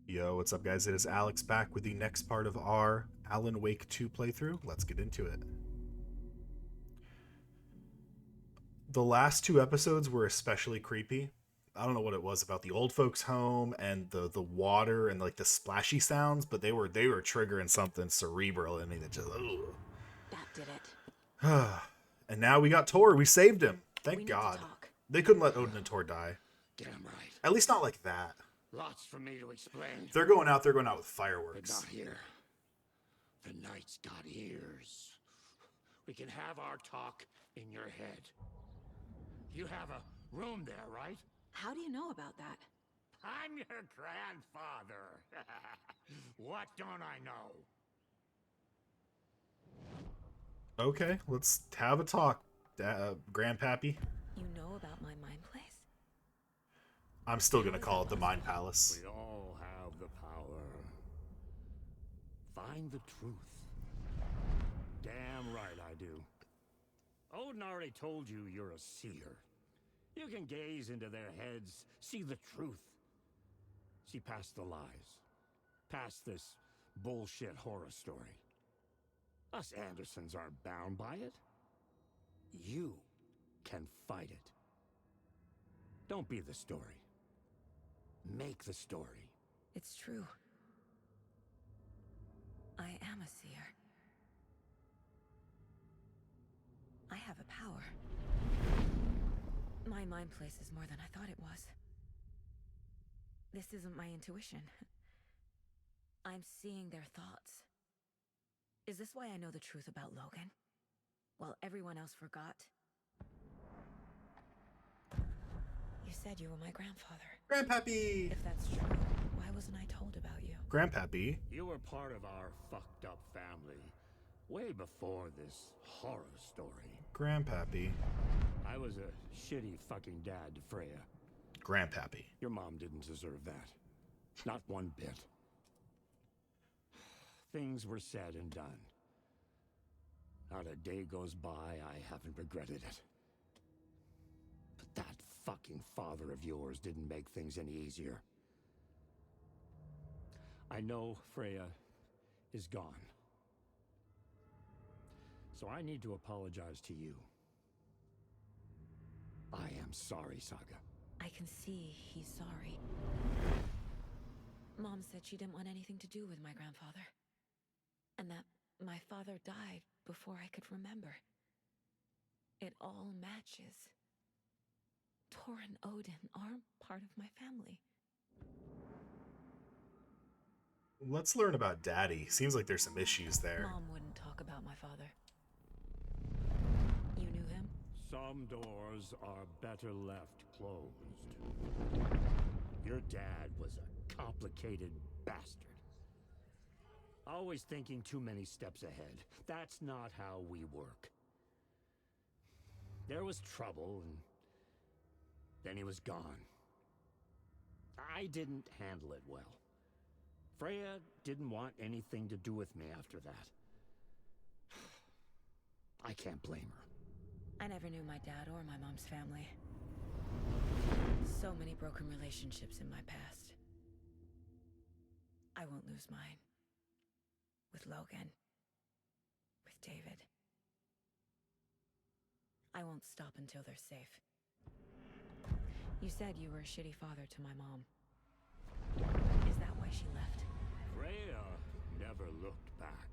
Yo, what's up, guys? It is Alex back with the next part of our Alan Wake 2 playthrough. Let's get into it. The last two episodes were especially creepy. I don't know what it was about the old folks' home and the water and like the splashy sounds, but they were triggering something cerebral in me that just. That did it. Ugh. And now we got Tor. We saved him. We Thank need God. to talk. They couldn't let Odin and Tor die. Damn right. At least not like that. Lots for me to explain. If they're going out with But fireworks. not here. The night's got ears. We can have our talk in your head. You have a room there, right? How do you know about that? I'm your grandfather. What don't I know? Okay, let's have a talk, Grandpappy. You know about my mind place? I'm still gonna call it the Mind Palace. We all have the power. Find the truth. Damn right I do. Odin already told you you're a seer. You can gaze into their heads, see the truth. See past the lies. Past this bullshit horror story. Us Andersons aren't bound by it. You can fight it. Don't be the story. Make the story. It's true. I am a seer. I have a power. My mind place is more than I thought it was. This isn't my intuition. I'm seeing their thoughts. Is this why I know the truth about Logan? While everyone else forgot? You said you were my grandfather. Grandpappy! If that's true, why wasn't I told about you? Grandpappy? You were part of our fucked up family way before this horror story. Grandpappy. I was a shitty fucking dad to Freya. Grandpappy. Your mom didn't deserve that. Not one bit. Things were said and done. Not a day goes by I haven't regretted it. But that fucking father of yours didn't make things any easier. I know Freya is gone. So I need to apologize to you. I am sorry, Saga. I can see he's sorry. Mom said she didn't want anything to do with my grandfather. And that my father died before I could remember. It all matches. Tor and Odin are part of my family. Let's learn about Daddy. Seems like there's some issues there. Mom wouldn't talk about my father. You knew him? Some doors are better left closed. Your dad was a complicated bastard. Always thinking too many steps ahead. That's not how we work. There was trouble, and then he was gone. I didn't handle it well. Freya didn't want anything to do with me after that. I can't blame her. I never knew my dad or my mom's family. So many broken relationships in my past. I won't lose mine. With Logan. With David. I won't stop until they're safe. You said you were a shitty father to my mom. Is that why she left? Freya never looked back.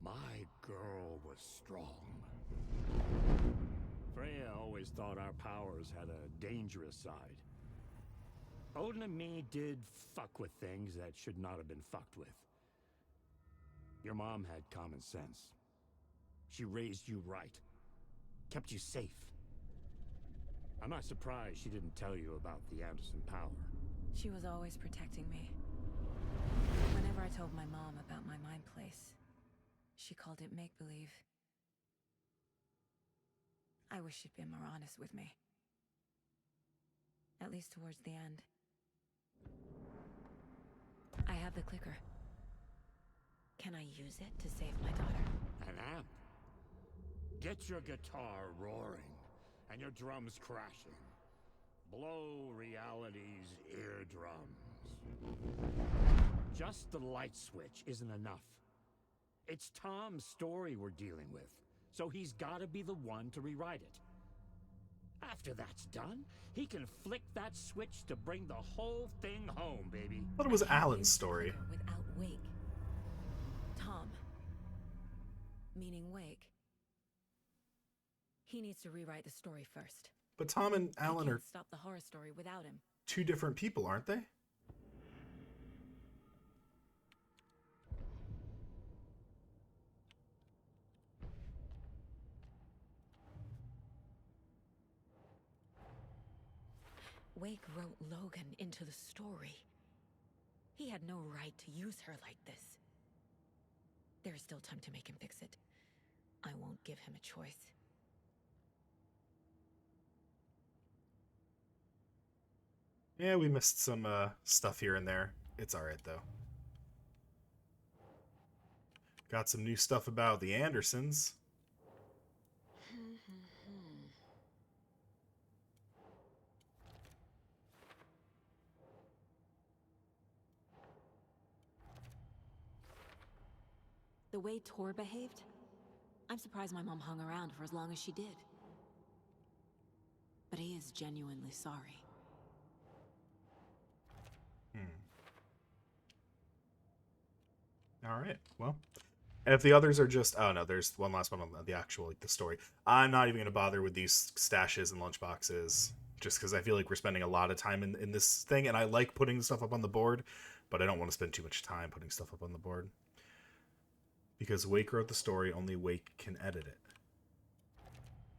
My girl was strong. Freya always thought our powers had a dangerous side. Odin and me did fuck with things that should not have been fucked with. Your mom had common sense. She raised you right. Kept you safe. I'm not surprised she didn't tell you about the Anderson power. She was always protecting me. Whenever I told my mom about my mind place, she called it make-believe. I wish she'd been more honest with me. At least towards the end. I have the clicker. Can I use it to save my daughter? An amp. Get your guitar roaring and your drums crashing. Blow reality's eardrums. Just the light switch isn't enough. It's Tom's story we're dealing with, so he's gotta be the one to rewrite it. After that's done, he can flick that switch to bring the whole thing home, baby. I thought it was I can't Alan's use the story. clicker without Wake. Tom, meaning Wake. He needs to rewrite the story first. But Tom and I Alan can't are stop the horror story without him. 2 different people, aren't they? Wake wrote Logan into the story. He had no right to use her like this. There is still time to make him fix it. I won't give him a choice. Yeah, we missed some stuff here and there. It's alright, though. Got some new stuff about the Andersons. The way Tor behaved, I'm surprised my mom hung around for as long as she did. But he is genuinely sorry. Alright, well. If the others are just... Oh, no, there's one last one on the actual, like, the story. I'm not even going to bother with these stashes and lunchboxes, just because I feel like we're spending a lot of time in this thing, and I like putting stuff up on the board, but I don't want to spend too much time putting stuff up on the board. Because Wake wrote the story, only Wake can edit it.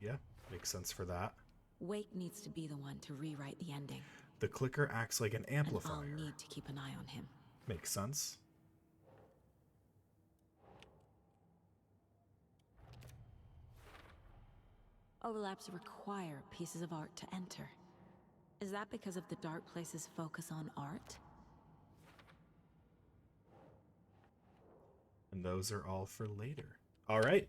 Yeah, makes sense for that. Wake needs to be the one to rewrite the ending. The clicker acts like an And amplifier. I'll need to keep an eye on him. Makes sense. Overlaps require pieces of art to enter. Is that because of the dark place's focus on art? And those are all for later. All right.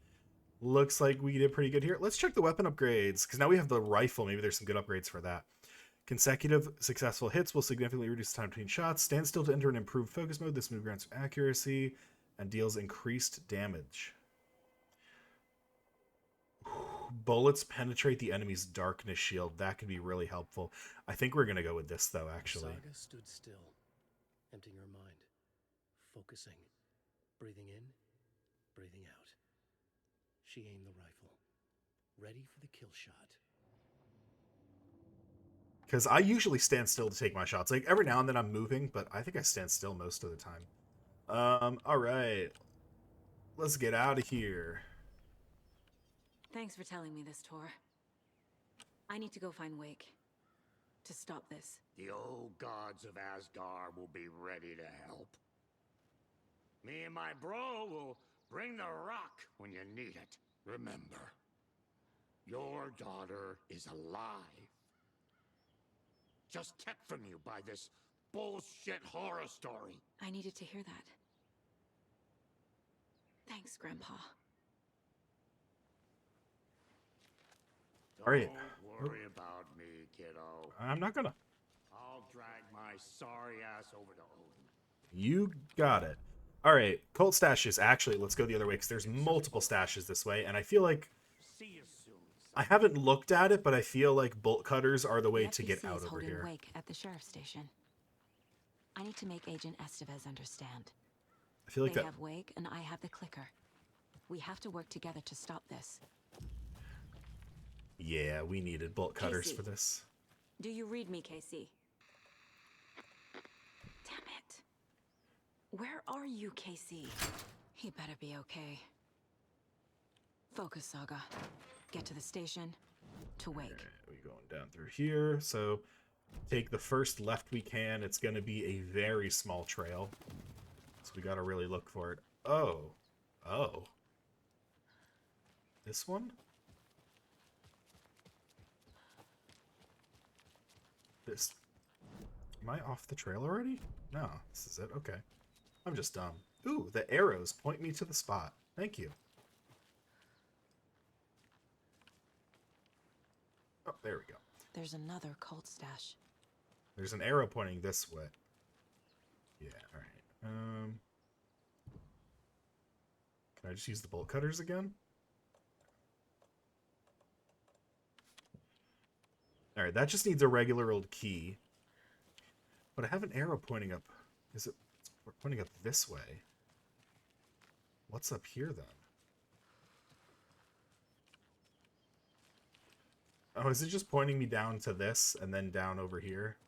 Looks like we did pretty good here. Let's check the weapon upgrades, because now we have the rifle. Maybe there's some good upgrades for that. Consecutive successful hits will significantly reduce time between shots. Stand still to enter an improved focus mode. This move grants accuracy and deals increased damage. Bullets penetrate the enemy's darkness shield. That could be really helpful. I think we're going to go with this, though, actually. Saga stood still, emptying her mind, focusing, breathing in, breathing out. She aimed the rifle, ready for the kill shot. Because I usually stand still to take my shots. Like, every now and then I'm moving, but I think I stand still most of the time. All right. Let's get out of here. Thanks for telling me this, Tor. I need to go find Wake. To stop this. The old gods of Asgard will be ready to help. Me and my bro will bring the rock when you need it. Remember, your daughter is alive. Just kept from you by this bullshit horror story. I needed to hear that. Thanks, Grandpa. All right. Don't worry about me, kiddo. I'm not gonna. I'll drag my sorry ass over to Odin. You got it. All right. Cult stashes. Actually, let's go the other way, because there's multiple stashes this way, and I feel like... See you soon. I haven't looked at it, but I feel like bolt cutters are the way The to get FBC out is over holding here. Wake at the sheriff's station. I need to make Agent Estevez understand. I feel like They that... have Wake, and I have the clicker. We have to work together to stop this. Yeah, we needed bolt cutters Casey. for this. Do you read me, Casey? Damn it. Where are you, Casey? He better be okay. Focus, Saga. Get to the station. To Wake. All right, we're going down through here. So take the first left we can. It's going to be a very small trail. So we got to really look for it. Oh. Oh. This one? This. Am I off the trail already? No, this is it. Okay. I'm just dumb. Ooh, the arrows point me to the spot. Thank you. Oh, there we go. There's another cult stash. There's an arrow pointing this way. Yeah, alright. I just use the bolt cutters again? Alright, that just needs a regular old key. But I have an arrow pointing up. Is it pointing up this way? What's up here, then? Oh, is it just pointing me down to this and then down over here?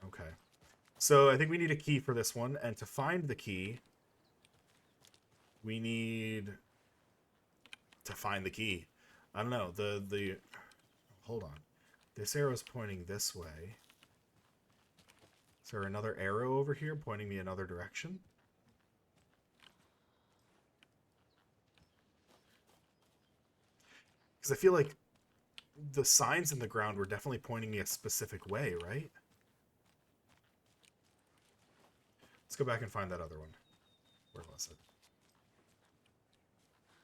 Okay. So I think we need a key for this one, and to find the key, we need to find the key. I don't know, the hold on. This arrow's pointing this way. Is there another arrow over here pointing me another direction? Because I feel like the signs in the ground were definitely pointing me a specific way, right? Let's go back and find that other one. Where was it?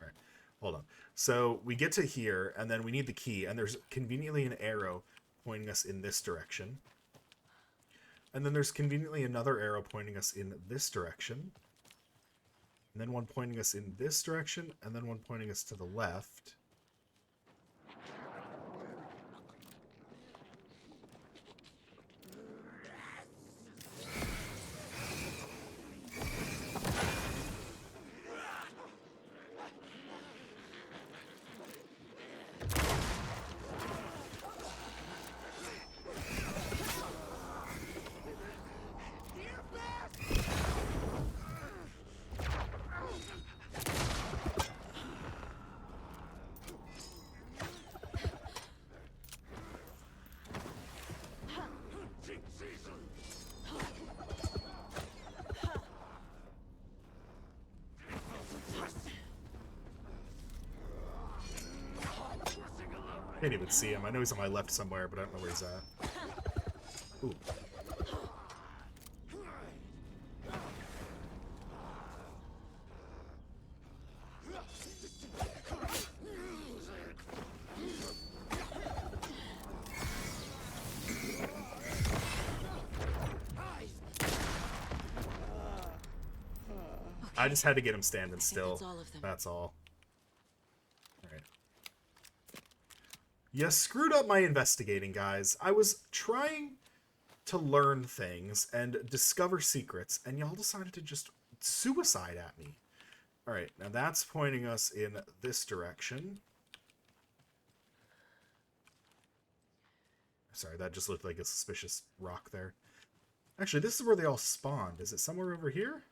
All right, hold on. So we get to here, and then we need the key, and there's conveniently an arrow pointing us in this direction. And then there's conveniently another arrow pointing us in this direction. And then one pointing us in this direction, and then one pointing us to the left. Can't even see him. I know he's on my left somewhere, but I don't know where he's at. Ooh. I just had to get him standing still. That's all. Alright. You screwed up my investigating, guys. I was trying to learn things and discover secrets, and y'all decided to just suicide at me. Alright, now that's pointing us in this direction. Sorry, that just looked like a suspicious rock there. Actually, this is where they all spawned. Is it somewhere over here?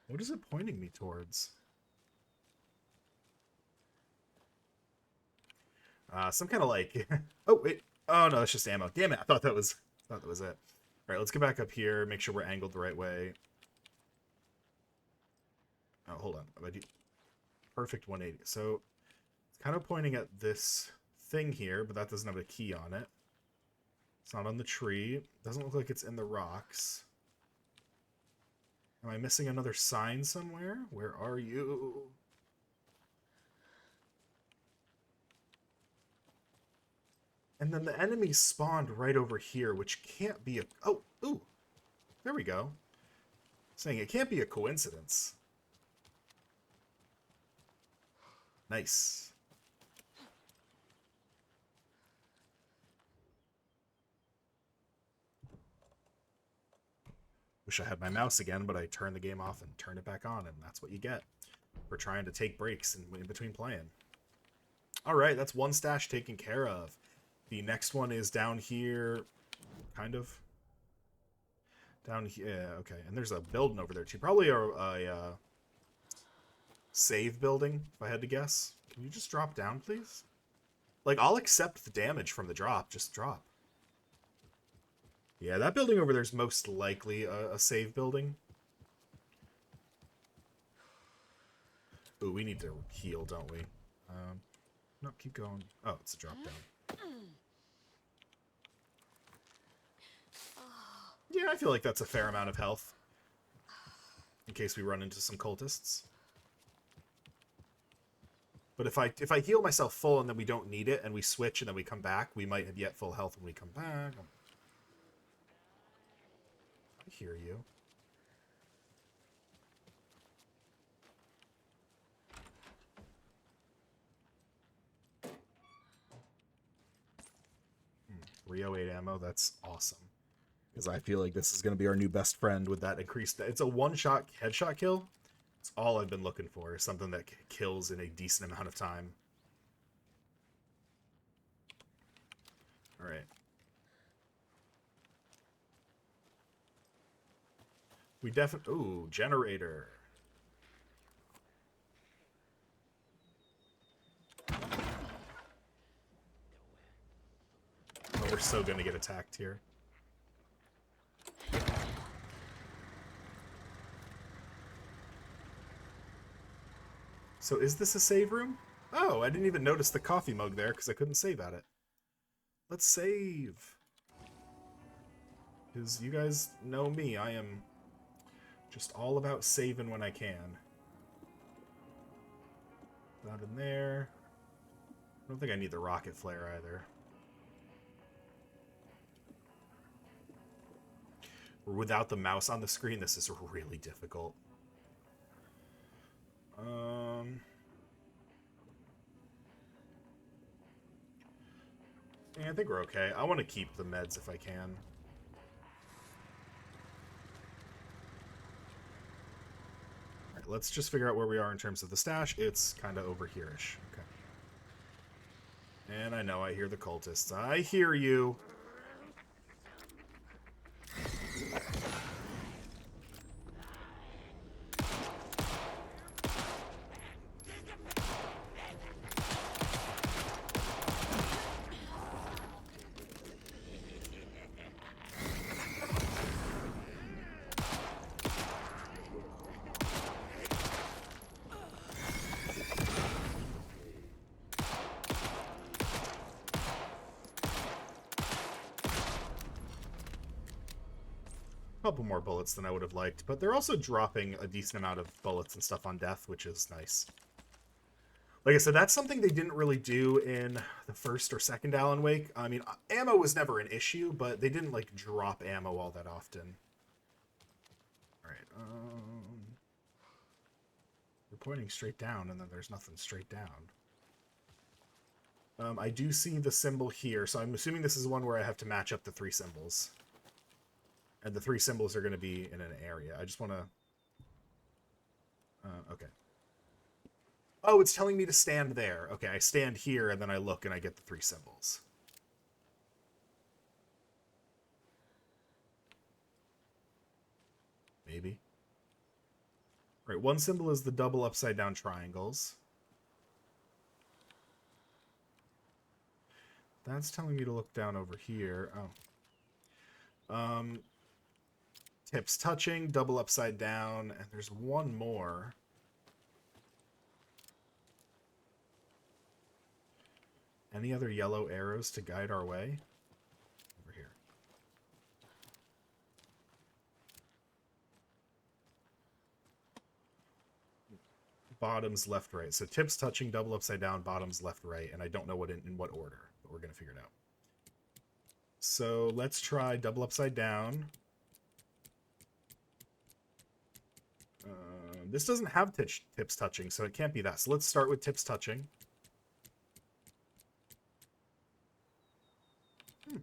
What is it pointing me towards? Some kind of like... oh, wait. Oh, no, that's just ammo. Damn it, I thought that was it. All right, let's get back up here, make sure we're angled the right way. Oh, hold on. I do... Perfect 180. So, it's kind of pointing at this thing here, but that doesn't have a key on it. It's not on the tree. Doesn't look like it's in the rocks. Am I missing another sign somewhere? Where are you? And then the enemy spawned right over here, which can't be a... Oh, ooh. There we go. Saying it can't be a coincidence. Nice. Wish I had my mouse again, but I turned the game off and turned it back on, and that's what you get for trying to take breaks in between playing. Alright, that's one stash taken care of. The next one is down here, kind of. Down here, yeah, okay. And there's a building over there too. Probably a save building, if I had to guess. Can you just drop down, please? Like, I'll accept the damage from the drop. Just drop. Yeah, that building over there is most likely a save building. Ooh, we need to heal, don't we? No, keep going. Oh, it's a drop down. Yeah, I feel like that's a fair amount of health. In case we run into some cultists. But if I heal myself full and then we don't need it and we switch and then we come back, we might have yet full health when we come back. I hear you. 308 ammo. That's awesome. Because I feel like this is going to be our new best friend with that increased... It's a one-shot headshot kill. It's all I've been looking for. Something that kills in a decent amount of time. Alright. We definitely... Ooh, generator. Oh, we're so gonna get attacked here. So is this a save room? Oh, I didn't even notice the coffee mug there because I couldn't save at it. Let's save. Because you guys know me, I am just all about saving when I can. Not in there. I don't think I need the rocket flare either. Without the mouse on the screen, this is really difficult. Yeah, I think we're okay. I want to keep the meds if I can. Alright, let's just figure out where we are in terms of the stash. It's kind of over here-ish. Okay. And I know I hear the cultists. I hear you. Couple more bullets than I would have liked, but they're also dropping a decent amount of bullets and stuff on death, which is nice. Like I said, that's something they didn't really do in the first or second Alan Wake. I mean, ammo was never an issue, but they didn't, like, drop ammo all that often. Alright, you're pointing straight down, and then there's nothing straight down. I do see the symbol here, so I'm assuming this is one where I have to match up the 3 symbols. And the 3 symbols are going to be in an area. I just want to... okay. Oh, it's telling me to stand there. Okay, I stand here, and then I look, and I get the 3 symbols. Maybe. Right, one symbol is the double upside-down triangles. That's telling me to look down over here. Oh. Tips touching, double upside down, and there's one more. Any other yellow arrows to guide our way? Over here. Bottoms, left, right. So tips touching, double upside down, bottoms, left, right, and I don't know what in what order, but we're going to figure it out. So let's try double upside down. This doesn't have tips touching, so it can't be that. So let's start with tips touching.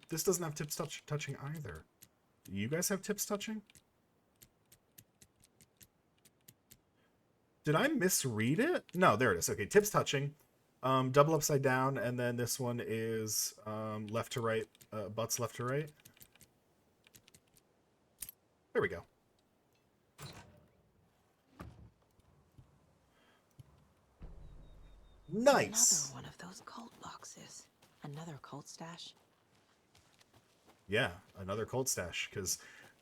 This doesn't have tips touching either. Do you guys have tips touching? Did I misread it? No, there it is. Okay, tips touching. Double upside down, and then this one is left to right, butts left to right. There we go. Nice. Another one of those cult boxes. Another cult stash. Yeah, another cult stash, because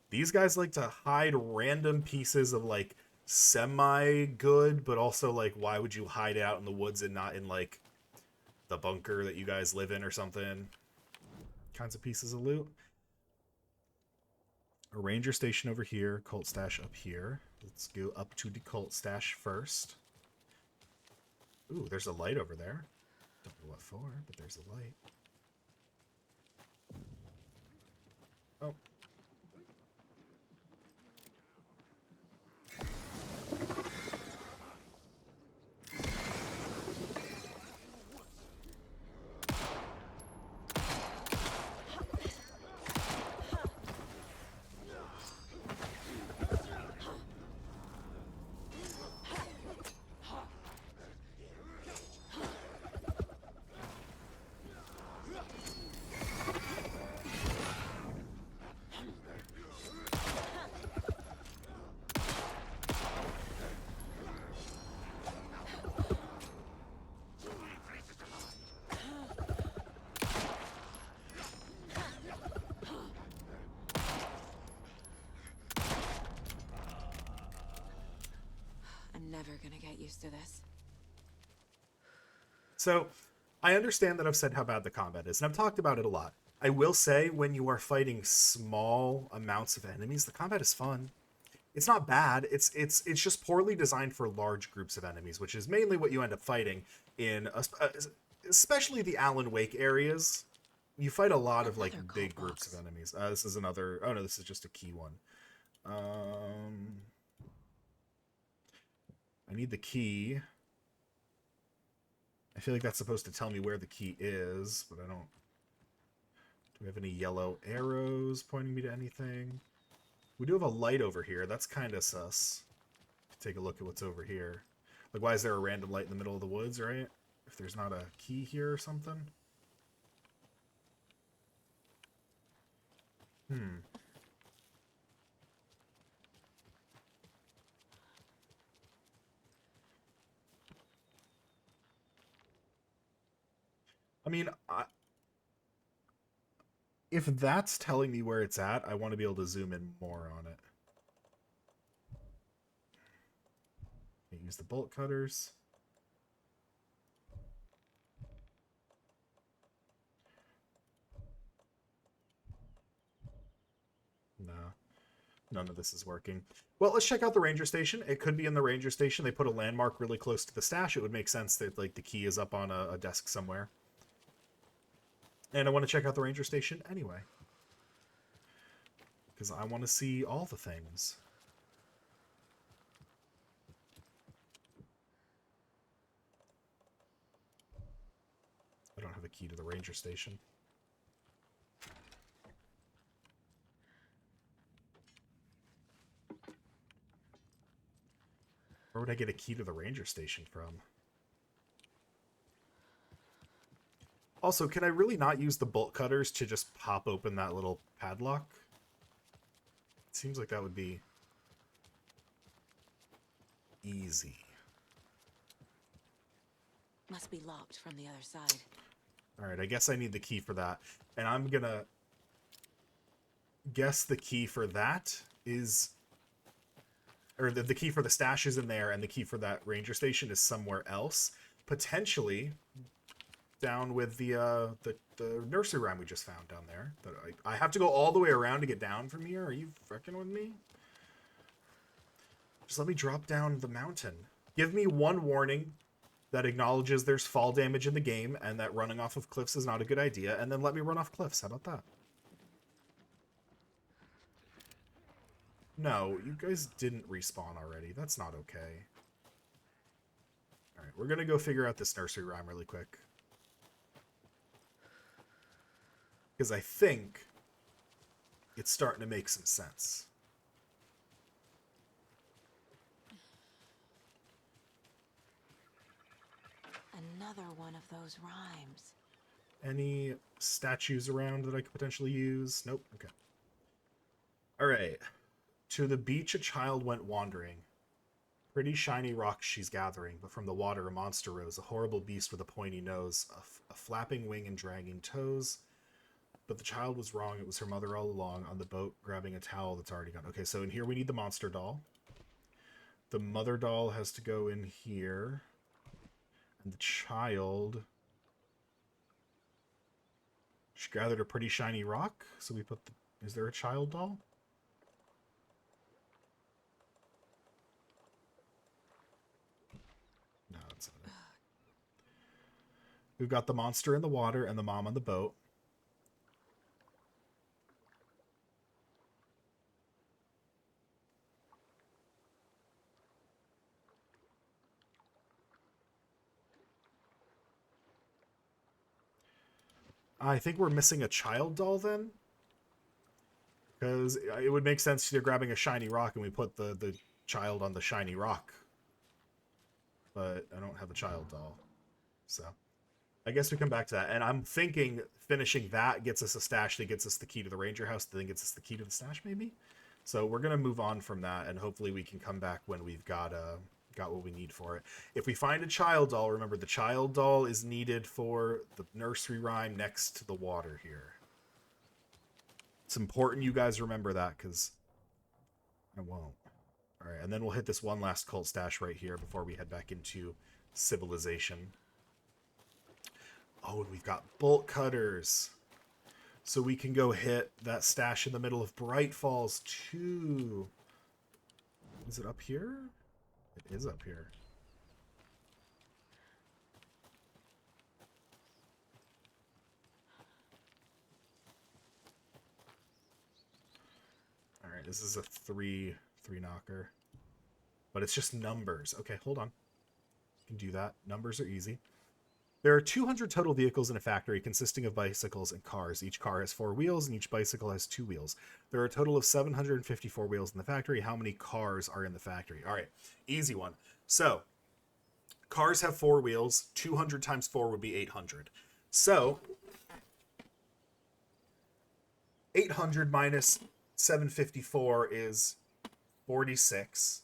these guys like to hide random pieces of, like, semi-good, but also, like, why would you hide it out in the woods and not in, like, the bunker that you guys live in or something? Kinds of pieces of loot. A ranger station over here, cult stash up here. Let's go up to the cult stash first. Ooh, there's a light over there. Don't know what for, but there's a light. Oh. gonna get used to this. So, I understand that I've said how bad the combat is, and I've talked about it a lot. I will say, when you are fighting small amounts of enemies, the combat is fun. It's not bad. It's just poorly designed for large groups of enemies, which is mainly what you end up fighting in, especially the Alan Wake areas. You fight a lot of like Another big code groups box. of enemies. This is another. Oh no, this is just a key one. I need the key. I feel like that's supposed to tell me where the key is, but I don't. Do we have any yellow arrows pointing me to anything? We do have a light over here. That's kind of sus. Take a look at what's over here. Like, why is there a random light in the middle of the woods, right? If there's not a key here or something. I mean, if that's telling me where it's at, I want to be able to zoom in more on it. Can't use the bolt cutters. No. None of this is working. Well, let's check out the ranger station. It could be in the ranger station. They put a landmark really close to the stash. It would make sense that like the key is up on a desk somewhere. And I want to check out the ranger station anyway. Because I want to see all the things. I don't have a key to the ranger station. Where would I get a key to the ranger station from? Also, can I really not use the bolt cutters to just pop open that little padlock? It seems like that would be easy. Must be locked from the other side. Alright, I guess I need the key for that. And I'm gonna guess the key for that is... Or the key for the stash is in there, and the key for that ranger station is somewhere else. Potentially down with the nursery rhyme we just found down there. That I have to go all the way around to get down from here? Are you freaking with me? Just let me drop down the mountain. Give me one warning that acknowledges there's fall damage in the game and that running off of cliffs is not a good idea, and then let me run off cliffs. How about that? No, you guys didn't respawn already. That's not okay. Alright, we're gonna go figure out this nursery rhyme really quick. Because I think it's starting to make some sense. Another one of those rhymes. Any statues around that I could potentially use? Nope. Okay. Alright. To the beach a child went wandering. Pretty shiny rocks she's gathering, but from the water a monster rose, a horrible beast with a pointy nose, a flapping wing and dragging toes. But the child was wrong. It was her mother all along on the boat grabbing a towel that's already gone. Okay, so in here we need the monster doll. The mother doll has to go in here. And the child... She gathered a pretty shiny rock. So we put the... Is there a child doll? No, that's not it. We've got the monster in the water and the mom on the boat. I think we're missing a child doll then. Because it would make sense they're grabbing a shiny rock and we put the child on the shiny rock. But I don't have a child doll. So I guess we come back to that. And I'm thinking finishing that gets us a stash that gets us the key to the ranger house, that then gets us the key to the stash maybe. So we're going to move on from that, and hopefully we can come back when we've got what we need for it. If we find a child doll, remember the child doll is needed for the nursery rhyme next to the water here. It's important you guys remember that, because I won't. All right, and then we'll hit this one last cult stash right here before we head back into civilization. Oh, and we've got bolt cutters. So we can go hit that stash in the middle of Bright Falls too. Is it up here? It is up here. All right, this is a three knocker. But it's just numbers. Okay, hold on. You can do that. Numbers are easy. There are 200 total vehicles in a factory consisting of bicycles and cars. Each car has 4 wheels and each bicycle has 2 wheels. There are a total of 754 wheels in the factory. How many cars are in the factory? All right, easy one. So, cars have 4 wheels. 200 times 4 would be 800. So, 800 minus 754 is 46.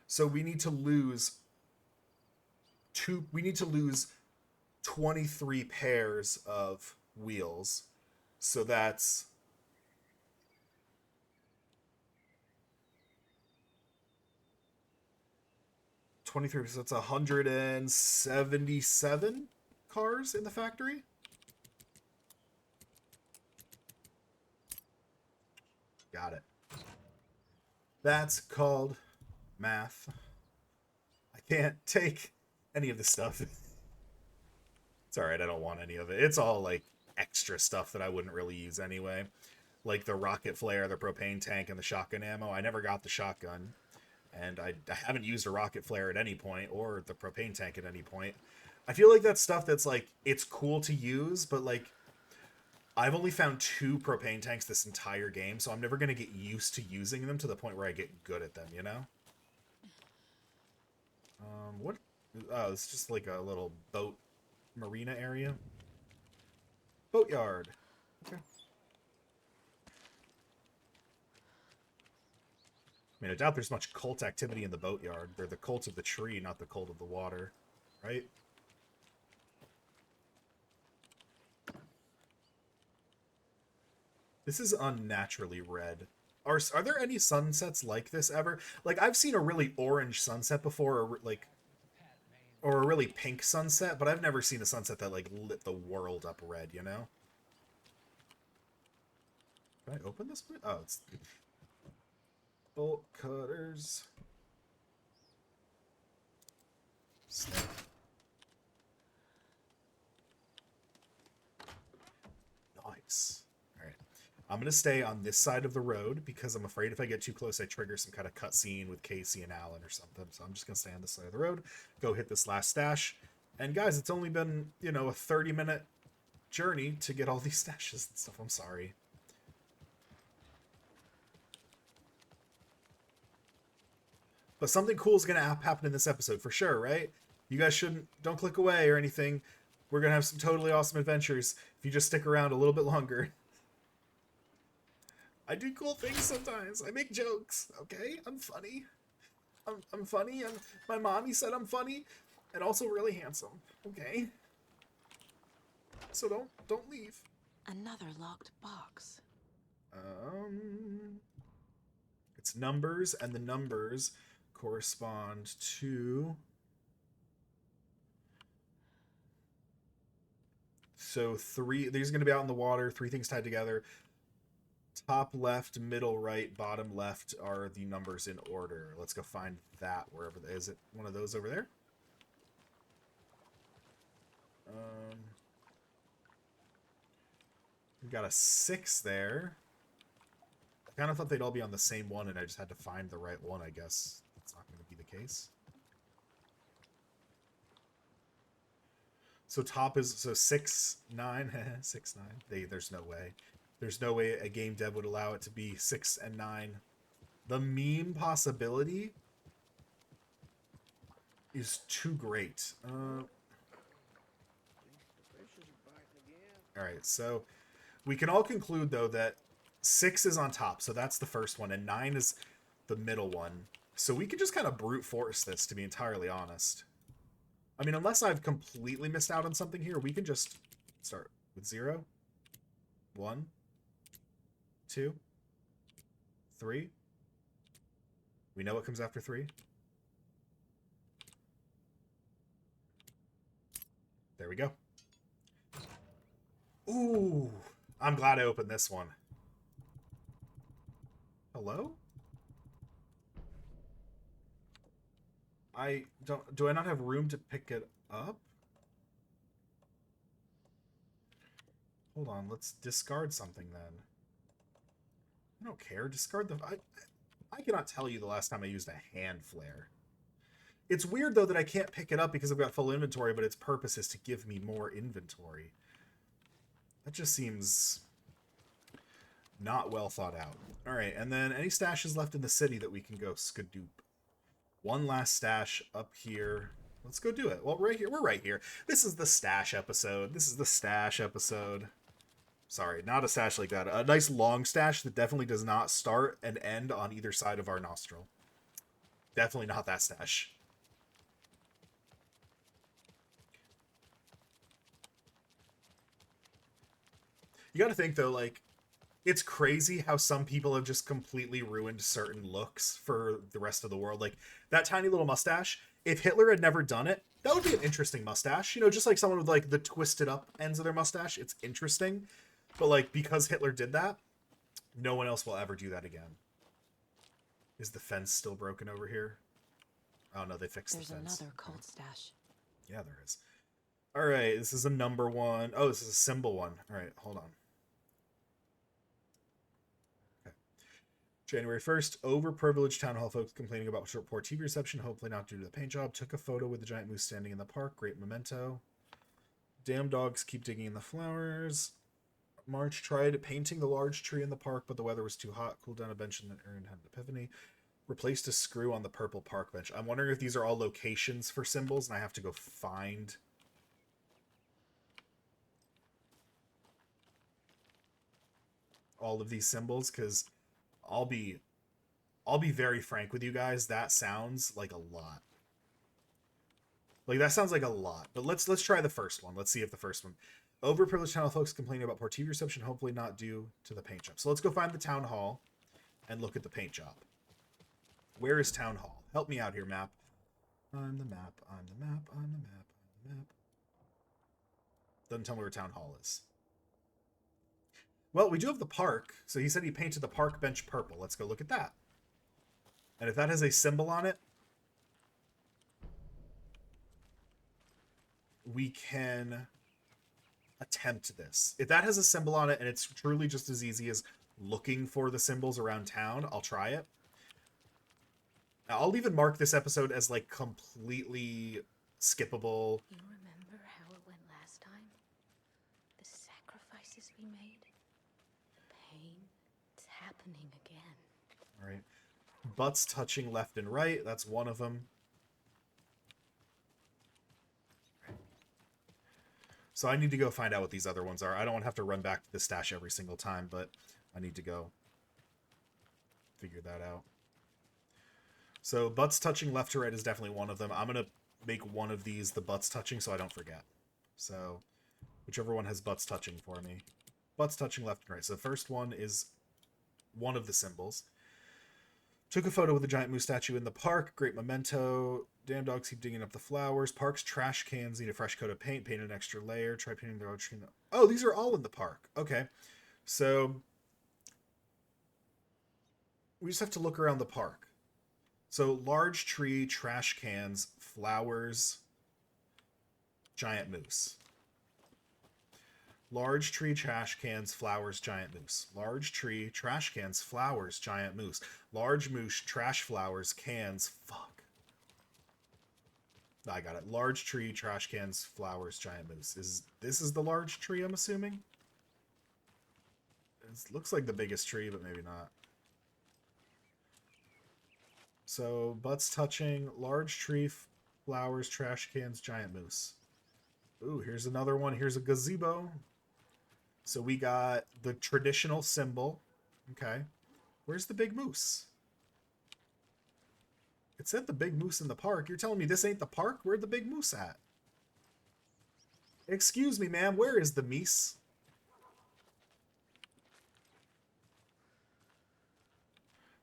So we need to lose 23 pairs of wheels. So that's 23, so that's 177 cars in the factory. Got it. That's called math. I can't take any of this stuff. It's alright, I don't want any of it. It's all like extra stuff that I wouldn't really use anyway. Like the rocket flare, the propane tank, and the shotgun ammo. I never got the shotgun. And I haven't used a rocket flare at any point, or the propane tank at any point. I feel like that's stuff that's like, it's cool to use, but like, I've only found 2 propane tanks this entire game, so I'm never going to get used to using them to the point where I get good at them, you know? What? Oh, it's just like a little boat marina area. Boatyard. Okay. I mean, I doubt there's much cult activity in the boatyard. They're the cult of the tree, not the cult of the water. Right? This is unnaturally red. Are there any sunsets like this ever? Like, I've seen a really orange sunset before, or a really pink sunset, but I've never seen a sunset that, like, lit the world up red, you know? Can I open this one? Oh, it's... bolt cutters. Snap. Nice. Alright. I'm going to stay on this side of the road because I'm afraid if I get too close, I trigger some kind of cutscene with Casey and Alan or something. So I'm just going to stay on this side of the road, go hit this last stash. And guys, it's only been, you know, a 30-minute journey to get all these stashes and stuff. I'm sorry. But something cool is going to happen in this episode for sure, right? You guys don't click away or anything. We're going to have some totally awesome adventures if you just stick around a little bit longer. I do cool things sometimes. I make jokes, okay? I'm funny. I'm funny, and my mommy said I'm funny, and also really handsome, okay? So don't leave. Another locked box. It's numbers, and the numbers correspond to... So 3, these are going to be out in the water, 3 things tied together. Top left, middle right, bottom left are the numbers in order. Let's go find that wherever. Is it one of those over there? We've got a 6 there. I kind of thought they'd all be on the same one, and I just had to find the right one, I guess. That's not going to be the case. So top is, so 6, 9, 6, 9. There's no way. There's no way a game dev would allow it to be 6 and 9. The meme possibility is too great. Alright, so we can all conclude, though, that 6 is on top, so that's the first one, and 9 is the middle one. So we could just kind of brute force this, to be entirely honest. I mean, unless I've completely missed out on something here, we can just start with 0, 1, 2, 3, We know what comes after 3. There we go. Ooh, I'm glad I opened this one. Hello? Do I not have room to pick it up? Hold on, let's discard something then. I don't care. Discard the... I cannot tell you the last time I used a hand flare. It's weird, though, that I can't pick it up because I've got full inventory, but its purpose is to give me more inventory. That just seems not well thought out. All right, and then any stashes left in the city that we can go skadoop. One last stash up here. Let's go do it. Well, right here. We're right here. This is the stash episode. This is the stash episode. Sorry, not a stash like that. A nice long stash that definitely does not start and end on either side of our nostril. Definitely not that stash. You gotta think, though, like, it's crazy how some people have just completely ruined certain looks for the rest of the world. Like, that tiny little mustache, if Hitler had never done it, that would be an interesting mustache. You know, just like someone with, like, the twisted up ends of their mustache. It's interesting. But, like, because Hitler did that, no one else will ever do that again. Is the fence still broken over here? Oh, no, they fixed the fence. There's another cold stash. Yeah, there is. All right, this is a number 1. Oh, this is a symbol 1. All right, hold on. Okay. January 1st, overprivileged town hall folks complaining about short poor TV reception, hopefully not due to the paint job. Took a photo with the giant moose standing in the park. Great memento. Damn dogs keep digging in the flowers. March tried painting the large tree in the park, but the weather was too hot. Cooled down a bench and then Aaron had an epiphany. Replaced a screw on the purple park bench. I'm wondering if these are all locations for symbols, and I have to go find... all of these symbols, because I'll be very frank with you guys. That sounds like a lot. Like, that sounds like a lot. But let's try the first one. Let's see if the first one... Overprivileged town hall folks complaining about poor TV reception, hopefully not due to the paint job. So let's go find the town hall and look at the paint job. Where is town hall? Help me out here, map. I'm the map, I'm the map, I'm the map, I'm the map. Doesn't tell me where town hall is. Well, we do have the park. So he said he painted the park bench purple. Let's go look at that. And if that has a symbol on it, we can... attempt this. If that has a symbol on it and it's truly just as easy as looking for the symbols around town, I'll try it. I'll even mark this episode as like completely skippable. You remember how it went last time? The sacrifices we made? The pain? It's happening again. All right. Butts touching left and right. That's one of them. So I need to go find out what these other ones are. I don't want to have to run back to the stash every single time, but I need to go figure that out. So butts touching left to right is definitely one of them. I'm going to make one of these the butts touching so I don't forget. So whichever one has butts touching for me. Butts touching left and right. So the first one is one of the symbols. Took a photo with the giant moose statue in the park. Great memento. Damn dogs keep digging up the flowers. Park's trash cans need a fresh coat of paint. Paint an extra layer. Try painting the road tree. Oh, these are all in the park. Okay. So we just have to look around the park. So large tree, trash cans, flowers, giant moose. Large tree, trash cans, flowers, giant moose. Large tree, trash cans, flowers, giant moose. Large moose, trash, flowers, cans. Fuck. I got it. Large tree, trash cans, flowers, giant moose. This is the large tree, I'm assuming? It looks like the biggest tree, but maybe not. So, butts touching, large tree, flowers, trash cans, giant moose. Ooh, here's another one. Here's a gazebo. So we got the traditional symbol. Okay. Where's the big moose? It said the big moose in the park. You're telling me this ain't the park? Where'd the big moose at? Excuse me, ma'am. Where is the meese?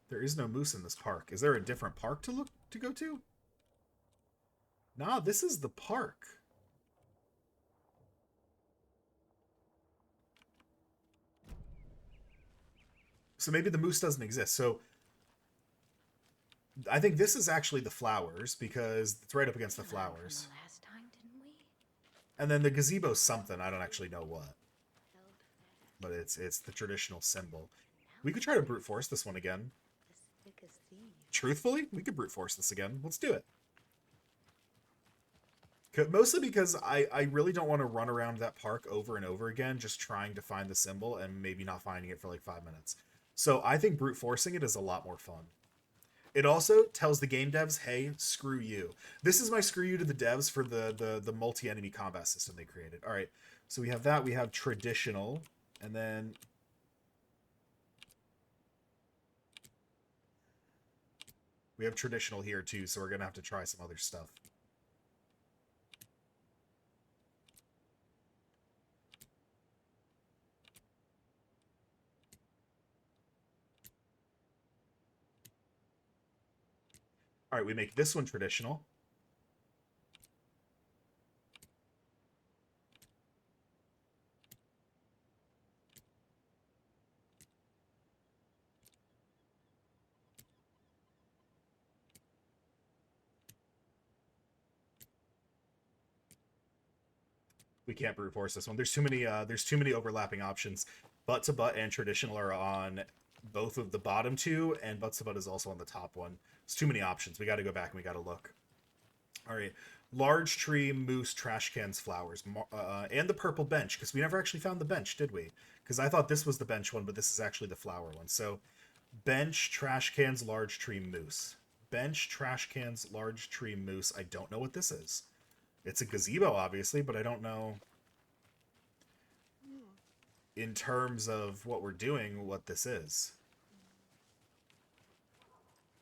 There is no moose in this park. Is there a different park to go to? Nah, this is the park. So maybe the moose doesn't exist. So I think this is actually the flowers because it's right up against the flowers. From the last time, didn't we? And then the gazebo's something. I don't actually know what. Held fast. But it's the traditional symbol. We could try to brute force this one again. As thick as thieves. Truthfully, we could brute force this again. Let's do it. Mostly because I really don't want to run around that park over and over again just trying to find the symbol and maybe not finding it for like 5 minutes. So I think brute forcing it is a lot more fun. It also tells the game devs, hey, screw you. This is my screw you to the devs for the multi-enemy combat system they created. All right, so we have that. We have traditional, and then we have traditional here too, so we're going to have to try some other stuff. All right, we make this one traditional. We can't brute force this one. There's too many overlapping options. Butt to butt and traditional are on both of the bottom two, and butt to butt is also on the top one. There's too many options. We got to go back and we got to look. All right, large tree, moose, trash cans, flowers, and the purple bench, because we never actually found the bench, did we? Because I thought this was the bench one, but this is actually the flower one. So bench, trash cans, large tree, moose. Bench, trash cans, large tree, moose. I don't know what this is. It's a gazebo, obviously, but I don't know in terms of what we're doing what this is.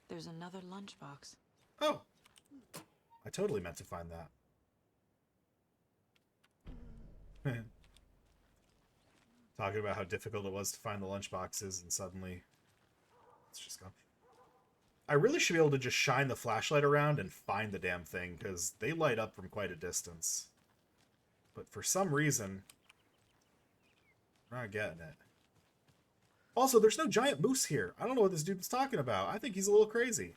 There's another lunchbox. Oh, I totally meant to find that. Talking about how difficult it was to find the lunchboxes, and suddenly it's just gone. I really should be able to just shine the flashlight around and find the damn thing, because they light up from quite a distance. But for some reason, I'm not getting it. Also, there's no giant moose here. I don't know what this dude's talking about. I think he's a little crazy.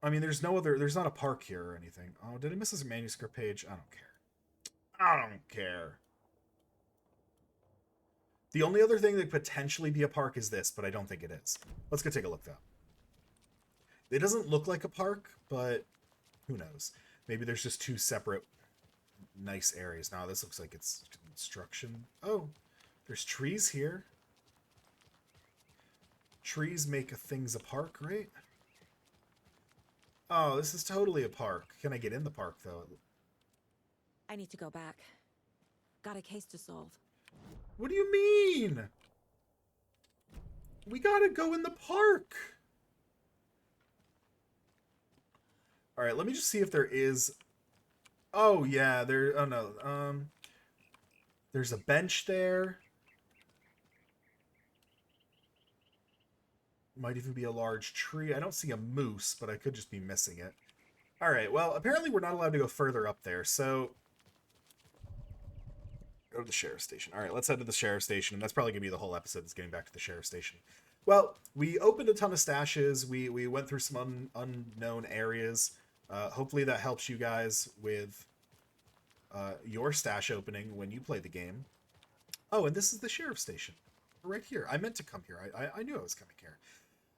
I mean, there's not a park here or anything. Oh, did I miss this manuscript page? I don't care. I don't care. The only other thing that could potentially be a park is this, but I don't think it is. Let's go take a look, though. It doesn't look like a park, but who knows? Maybe there's just two separate nice areas. Now, this looks like it's construction. Oh, there's trees here. Trees make things a park, right? Oh, this is totally a park. Can I get in the park, though? I need to go back. Got a case to solve. What do you mean? We gotta go in the park. All right, let me just see if there is. Oh yeah, there. Oh no. There's a bench there. Might even be a large tree. I don't see a moose, but I could just be missing it. All right. Well, apparently we're not allowed to go further up there, so go to the sheriff's station. All right, let's head to the sheriff's station. And that's probably going to be the whole episode is getting back to the sheriff's station. Well, we opened a ton of stashes. We went through some unknown areas. Hopefully that helps you guys with your stash opening when you play the game. Oh, and this is the sheriff's station. Right here. I meant to come here. I knew I was coming here.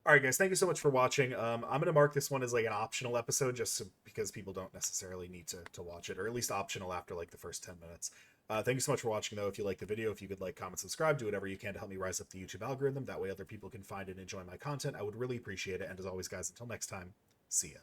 All right, guys, thank you so much for watching. I'm going to mark this one as like an optional episode just because people don't necessarily need to watch it, or at least optional after like the first 10 minutes. Thank you so much for watching, though. If you like the video, if you could like, comment, subscribe, do whatever you can to help me rise up the YouTube algorithm. That way other people can find and enjoy my content. I would really appreciate it. And as always, guys, until next time, see ya.